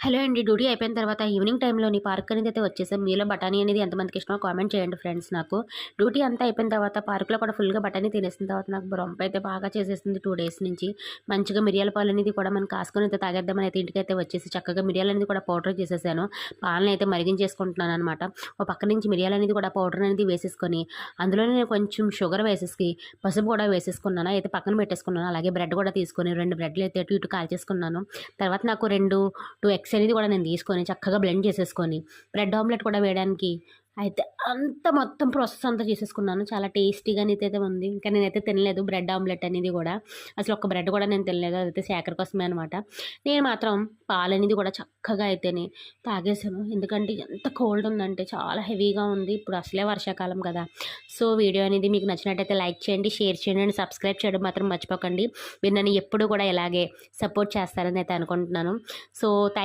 Hello అండి. Duty అయిపోయిన తర్వాత ఈవినింగ్ టైంలోని పార్క్ అనేది అయితే వచ్చేసాం. మీలో బఠానీ అనేది ఎంతమందికి ఇష్టమో కామెంట్ చేయండి ఫ్రెండ్స్ నాకు. డ్యూటీ అంతా అయిపోయిన తర్వాత పార్క్‌లో కూడా ఫుల్‌గా బఠానీ తినేసిన తర్వాత నాకు రొంప అయితే బాగా చేసేసింది 2 డేస్ నుంచి. మంచిగా మిరియాల పాలు అనేది కూడా మనం కాసుకొని అయితే తాగేద్దామని అయితే ఇంటికైతే వచ్చేసి చక్కగా మిరియాలనేది కూడా పౌడర్ చేసేసాను. పాలని అయితే మరిగించేసుకుంటున్నాననమాట. ఓ పక్క నుంచి మిరియాలనేది కూడా పౌడర్ అనేది వేసేసుకొని అందులోనే నేను కొంచెం షుగర్ వేసేసి పసుపు కూడా వేసేసుకున్నాను. అయితే పక్కన పెట్టేసుకున్నాను. అలాగే బ్రెడ్ కూడా తీసుకొని 2 బ్రెడ్‌లు అయితే అటు ఇటు కాల్చేసుకున్నాను. తర్వాత నాకు 2 ఎగ్స్ అనేది కూడా నేను తీసుకొని చక్కగా బ్లెండ్ చేసేసుకొని బ్రెడ్ ఆమ్లెట్ కూడా వేయడానికి అయితే అంత మొత్తం ప్రాసెస్ అంతా చేసేసుకున్నాను. చాలా టేస్టీగానైతే ఉంది. ఇంకా నేనైతే తినలేదు బ్రెడ్ ఆమ్లెట్ అనేది కూడా. అసలు ఒక్క బ్రెడ్ కూడా నేను తినలేదు. అదైతే శేఖర్ కోసమే అనమాట. నేను మాత్రం పాలనేది కూడా చక్కగా అయితేనే తాగేసాను. ఎందుకంటే ఎంత కోల్డ్ ఉందంటే చాలా హెవీగా ఉంది. ఇప్పుడు అసలే వర్షాకాలం కదా! సో వీడియో అనేది మీకు నచ్చినట్టయితే లైక్ చేయండి, షేర్ చేయండి అండ్ సబ్స్క్రైబ్ చేయడం మాత్రం మర్చిపోకండి. మీరు నన్ను ఎప్పుడు కూడా ఇలాగే సపోర్ట్ చేస్తారని అయితే అనుకుంటున్నాను. సో